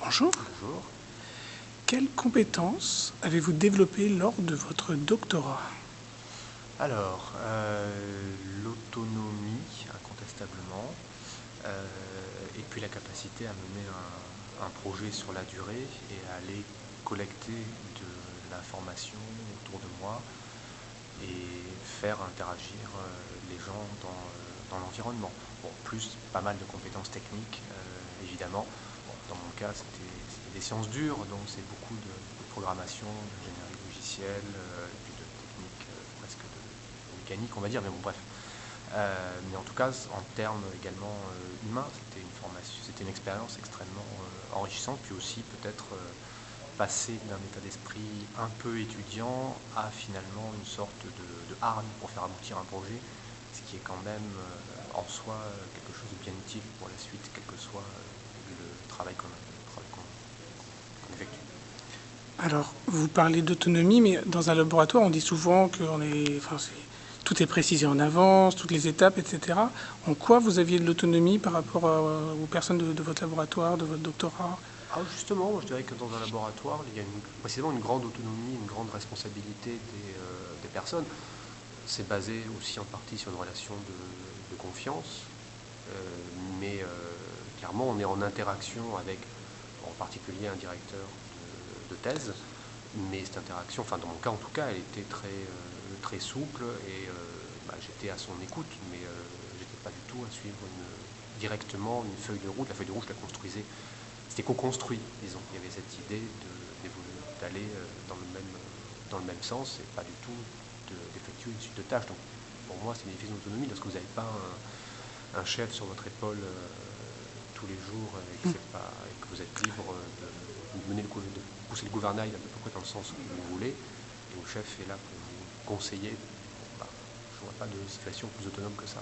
Bonjour. Bonjour. Quelles compétences avez-vous développées lors de votre doctorat? Alors, l'autonomie, incontestablement, et puis la capacité à mener un projet sur la durée et à aller collecter de l'information autour de moi et faire interagir les gens dans l'environnement. Bon, plus pas mal de compétences techniques, évidemment. Bon, dans mon cas, c'était des sciences dures, donc c'est beaucoup de programmation, d'ingénierie logicielle, et puis de techniques presque de mécanique, on va dire, mais bon, bref. Mais en tout cas, en termes également humains, c'était une formation, c'était une expérience extrêmement enrichissante, puis aussi peut-être passer d'un état d'esprit un peu étudiant à finalement une sorte de hargne pour faire aboutir un projet, ce qui est quand même en soi quelque chose de bien utile pour la suite, quel que soit le travail qu'on effectue. Alors, vous parlez d'autonomie, mais dans un laboratoire, on dit souvent que tout est précisé en avance, toutes les étapes, etc. En quoi vous aviez de l'autonomie par rapport aux personnes de votre laboratoire, de votre doctorat? Ah, justement, moi je dirais que dans un laboratoire, il y a précisément une grande autonomie, une grande responsabilité des personnes. C'est basé aussi en partie sur une relation de confiance, mais clairement on est en interaction avec en particulier un directeur de thèse, mais cette interaction, enfin dans mon cas en tout cas, elle était très souple et j'étais à son écoute, mais j'étais pas du tout à suivre directement une feuille de route. La feuille de route, je la construisais, c'était co-construit, disons. Il y avait cette idée d'aller dans le même sens et pas du tout d'effectuer une suite de tâches. Donc pour moi, c'est une bénéfice d'autonomie parce que vous n'avez pas un chef sur votre épaule tous les jours et que vous êtes libre de pousser le gouvernail à peu près dans le sens où vous voulez, et le chef est là pour vous conseiller. Bon, je ne vois pas de situation plus autonome que ça.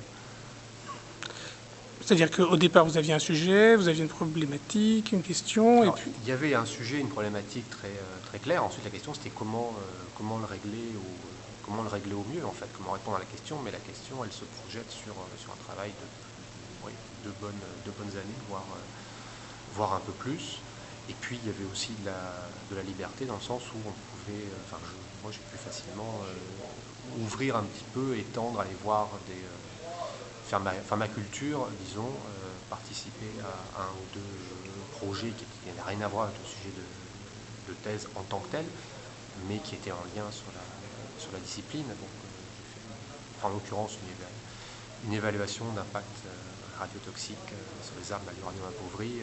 C'est-à-dire qu'au départ, vous aviez un sujet, vous aviez une problématique, une question, Alors, et puis... il y avait un sujet, une problématique très claire. Ensuite, la question, c'était comment le régler au mieux, en fait, comment répondre à la question. Mais la question, elle se projette sur un travail de bonnes années, voire un peu plus. Et puis, il y avait aussi de la liberté, dans le sens où on pouvait, moi, j'ai pu facilement ouvrir un petit peu, étendre, aller voir faire ma culture, disons, participer à un ou deux projets qui n'avaient rien à voir avec le sujet de thèse en tant que tel, mais qui étaient en lien sur la discipline. Donc, j'ai fait, en l'occurrence, une évaluation d'impact radiotoxique sur les arbres à l'uranium appauvri,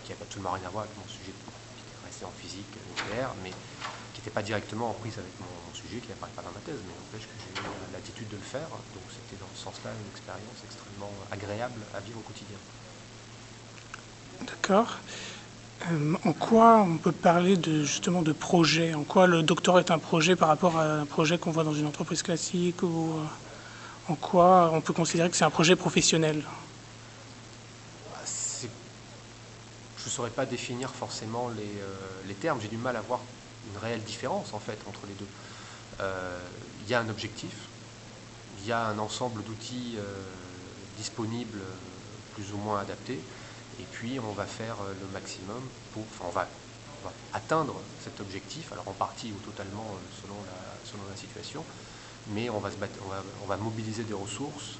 qui n'avait absolument rien à voir avec mon sujet, qui était resté en physique nucléaire, mais qui n'était pas directement en prise avec mon sujet, qui n'apparaît pas dans ma thèse, mais n'empêche que j'ai eu l'attitude de le faire. Donc c'était dans ce sens-là une expérience extrêmement agréable à vivre au quotidien. D'accord. En quoi on peut parler justement de projet? En quoi le doctorat est un projet par rapport à un projet qu'on voit dans une entreprise classique, ou en quoi on peut considérer que c'est un projet professionnel? Je ne saurais pas définir forcément les termes. J'ai du mal à voir une réelle différence en fait entre les deux. Il y a un objectif, il y a un ensemble d'outils disponibles, plus ou moins adaptés, et puis on va faire le maximum on va atteindre cet objectif, alors en partie ou totalement selon la situation, mais on va mobiliser des ressources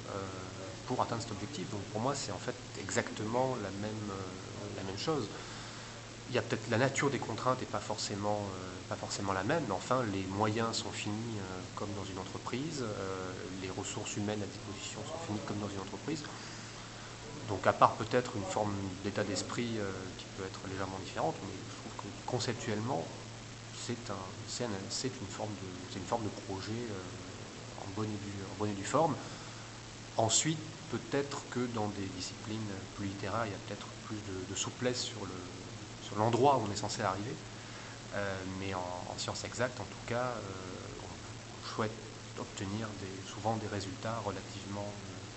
pour atteindre cet objectif. Donc pour moi, c'est en fait exactement la même chose. Il y a peut-être la nature des contraintes n'est pas forcément la même, mais enfin les moyens sont finis comme dans une entreprise, les ressources humaines à disposition sont finies comme dans une entreprise. Donc à part peut-être une forme d'état d'esprit qui peut être légèrement différente, mais je trouve que conceptuellement c'est une forme de projet en bonne et due forme. Ensuite, peut-être que dans des disciplines plus littéraires, il y a peut-être plus de souplesse sur l'endroit où on est censé arriver. Mais en sciences exactes, en tout cas, on souhaite obtenir souvent des résultats relativement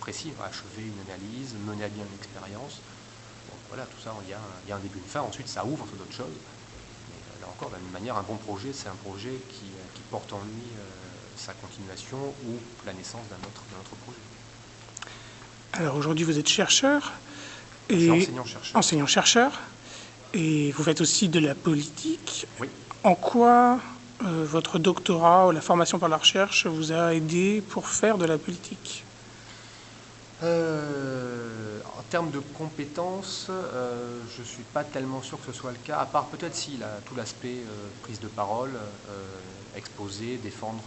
précis, achever une analyse, mener à bien une expérience. Donc voilà, tout ça, il y a un début, une fin. Ensuite, ça ouvre sur d'autres choses. Mais là encore, de la même manière, un bon projet, c'est un projet qui porte en lui sa continuation ou la naissance d'un autre projet. Alors aujourd'hui, vous êtes chercheur Je suis et enseignant-chercheur. enseignant-chercheur. Et vous faites aussi de la politique. Oui. En quoi votre doctorat ou la formation par la recherche vous a aidé pour faire de la politique? En termes de compétences, je ne suis pas tellement sûr que ce soit le cas, à part peut-être si tout l'aspect prise de parole, exposer, défendre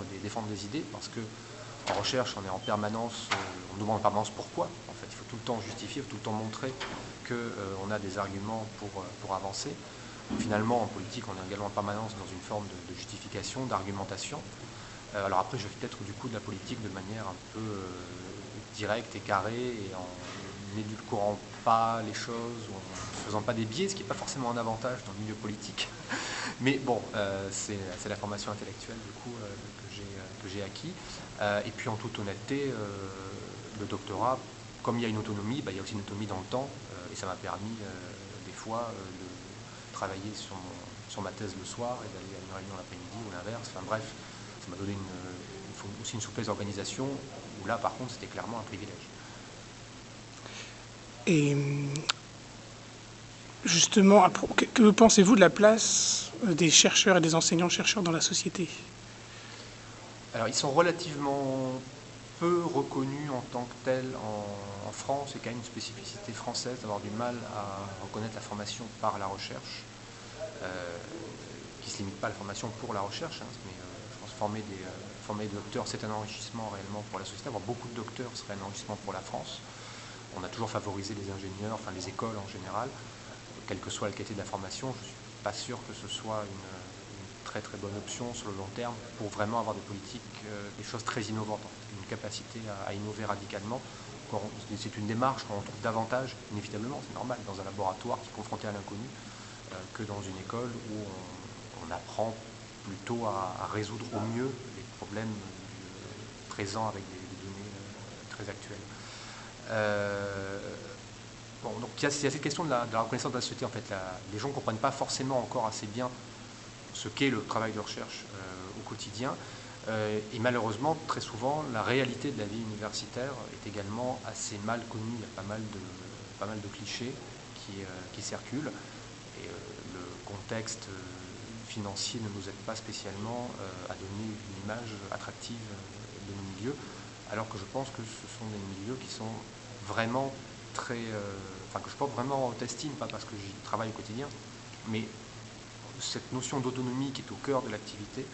des idées, parce que en recherche, on est en permanence, on nous demande en permanence pourquoi. En fait, il faut tout le temps justifier, il faut tout le temps montrer qu'on a des arguments pour avancer. Finalement, en politique, on est également en permanence dans une forme de justification, d'argumentation. Alors après, je fais peut-être du coup de la politique de manière un peu directe et carrée, et en n'édulcorant pas les choses, ou en ne faisant pas des biais, ce qui n'est pas forcément un avantage dans le milieu politique. Mais bon, c'est la formation intellectuelle du coup que j'ai acquis. Et puis en toute honnêteté, le doctorat, comme il y a une autonomie, il y a aussi une autonomie dans le temps, et ça m'a permis des fois de travailler sur ma thèse le soir et d'aller à une réunion l'après-midi ou l'inverse. Enfin bref, ça m'a donné aussi une souplesse d'organisation, où là par contre c'était clairement un privilège. Et justement, que pensez-vous de la place des chercheurs et des enseignants-chercheurs dans la société? Alors ils sont relativement peu reconnus en tant que tels en France. C'est quand même une spécificité française d'avoir du mal à reconnaître la formation par la recherche, qui ne se limite pas à la formation pour la recherche, mais je pense former des docteurs, c'est un enrichissement réellement pour la société. Avoir beaucoup de docteurs serait un enrichissement pour la France. On a toujours favorisé les ingénieurs, enfin les écoles en général, quelle que soit la qualité de la formation. Je ne suis pas sûr que ce soit une très très bonne option sur le long terme pour vraiment avoir des politiques, des choses très innovantes, une capacité à innover radicalement. C'est une démarche qu'on trouve davantage, inévitablement, c'est normal, dans un laboratoire qui est confronté à l'inconnu, que dans une école où on apprend plutôt à résoudre au mieux les problèmes présents avec des données très actuelles. Bon, donc il y a cette question de la reconnaissance de la société. En fait, les gens ne comprennent pas forcément encore assez bien ce qu'est le travail de recherche au quotidien. Et malheureusement, très souvent, la réalité de la vie universitaire est également assez mal connue. Il y a pas mal de clichés qui circulent. Et le contexte financier ne nous aide pas spécialement à donner une image attractive de nos milieux, alors que je pense que ce sont des milieux qui sont vraiment très... que je porte vraiment en haute estime, pas parce que j'y travaille au quotidien, mais cette notion d'autonomie qui est au cœur de l'activité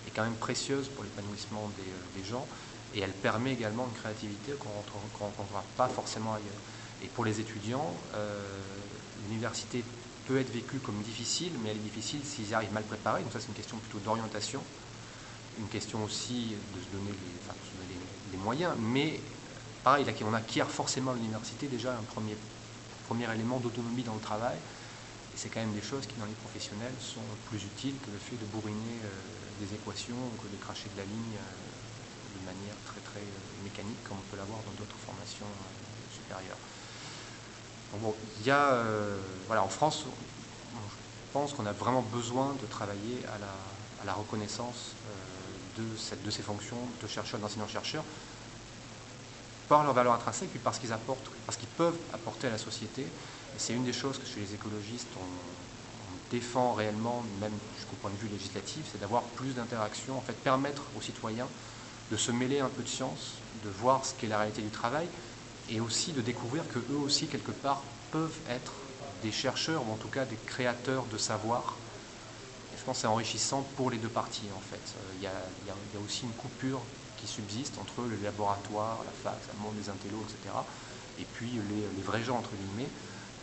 est quand même précieuse pour l'épanouissement des gens, et elle permet également une créativité qu'on ne rencontrera pas forcément ailleurs. Et pour les étudiants, l'université peut être vécue comme difficile, mais elle est difficile s'ils y arrivent mal préparés. Donc ça, c'est une question plutôt d'orientation, une question aussi de se donner les moyens, mais pareil, là, on acquiert forcément à l'université déjà un premier élément d'autonomie dans le travail. Et c'est quand même des choses qui, dans les professionnels, sont plus utiles que le fait de bourriner des équations ou que de cracher de la ligne de manière très très mécanique, comme on peut l'avoir dans d'autres formations supérieures. Donc bon, il y a, en France, je pense qu'on a vraiment besoin de travailler à la reconnaissance de ces fonctions de chercheurs, d'enseignants-chercheurs, par leur valeur intrinsèque, puis parce qu'ils peuvent apporter à la société. Et c'est une des choses que chez les écologistes, on défend réellement, même jusqu'au point de vue législatif, c'est d'avoir plus d'interaction, en fait, permettre aux citoyens de se mêler un peu de science, de voir ce qu'est la réalité du travail, et aussi de découvrir qu'eux aussi, quelque part, peuvent être des chercheurs, ou en tout cas des créateurs de savoir. Et je pense que c'est enrichissant pour les deux parties, en fait. Il y a aussi une coupure qui subsiste entre le laboratoire, la fac, le monde des intellos, etc., et puis les vrais gens, entre guillemets.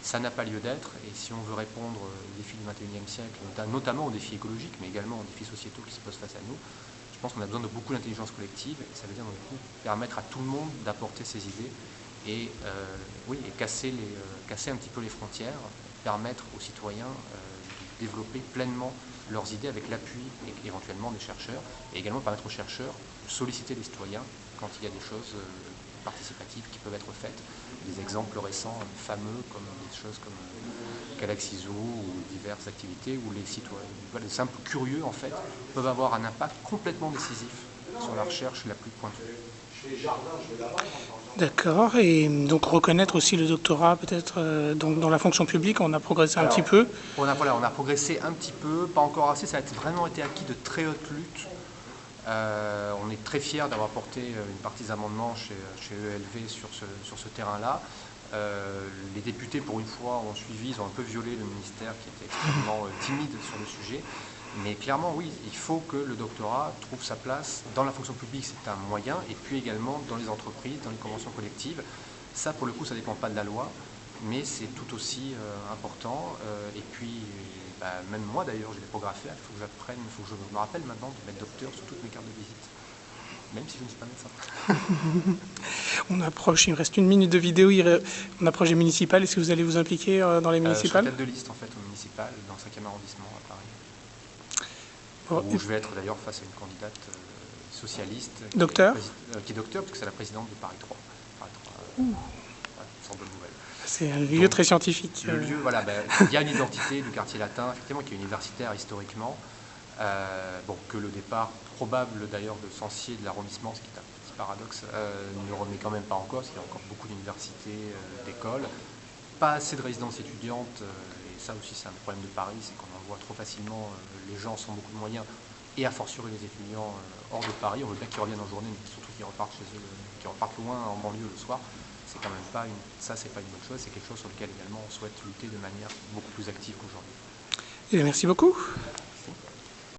Ça n'a pas lieu d'être, et si on veut répondre aux défis du XXIe siècle, notamment aux défis écologiques, mais également aux défis sociétaux qui se posent face à nous, je pense qu'on a besoin de beaucoup d'intelligence collective, et ça veut dire, du coup, permettre à tout le monde d'apporter ses idées, et casser un petit peu les frontières, permettre aux citoyens de développer pleinement leurs idées avec l'appui éventuellement des chercheurs, et également permettre aux chercheurs de solliciter les citoyens quand il y a des choses participatives qui peuvent être faites. Des exemples récents fameux comme des choses comme Galaxizo ou diverses activités où les citoyens, les simples curieux en fait, peuvent avoir un impact complètement décisif sur la recherche la plus pointue. D'accord. Et donc reconnaître aussi le doctorat, peut-être, dans la fonction publique, on a progressé un petit peu. On a progressé un petit peu, pas encore assez, ça a vraiment été acquis de très haute lutte. On est très fiers d'avoir porté une partie des amendements chez ELV sur ce terrain-là. Les députés, pour une fois, ont suivi, ils ont un peu violé le ministère qui était extrêmement timide sur le sujet. Mais clairement, oui, il faut que le doctorat trouve sa place dans la fonction publique, c'est un moyen, et puis également dans les entreprises, dans les conventions collectives. Ça, pour le coup, ça ne dépend pas de la loi, mais c'est tout aussi important. Et puis, même moi d'ailleurs, j'ai des progrès à faire, il faut que j'apprenne, il faut que je me rappelle maintenant de mettre docteur sur toutes mes cartes de visite, même si je ne suis pas médecin. On approche, il me reste 1 minute de vidéo, on approche des municipales. Est-ce que vous allez vous impliquer dans les municipales? Je suis tête de liste en fait au municipal, dans le 5e arrondissement à Paris. Bon, Où je vais être d'ailleurs face à une candidate socialiste. Docteur qui est docteur, puisque c'est la présidente de Paris 3. Paris 3 sans bonne nouvelle. C'est un lieu très scientifique. Le lieu, voilà, il y a une identité du quartier latin, effectivement, qui est universitaire historiquement. Que le départ probable d'ailleurs de Censier de l'arrondissement, ce qui est un petit paradoxe, ne remet quand même pas en cause. Il y a encore beaucoup d'universités, d'écoles, pas assez de résidences étudiantes, et ça aussi c'est un problème de Paris, c'est qu'on en voit trop facilement, les gens sont beaucoup de moyens, et a fortiori les étudiants hors de Paris, on veut bien qu'ils reviennent en journée, mais surtout qu'ils repartent chez eux, qu'ils repartent loin en banlieue le soir. C'est quand même pas c'est pas une bonne chose, c'est quelque chose sur lequel également on souhaite lutter de manière beaucoup plus active qu'aujourd'hui. Merci beaucoup.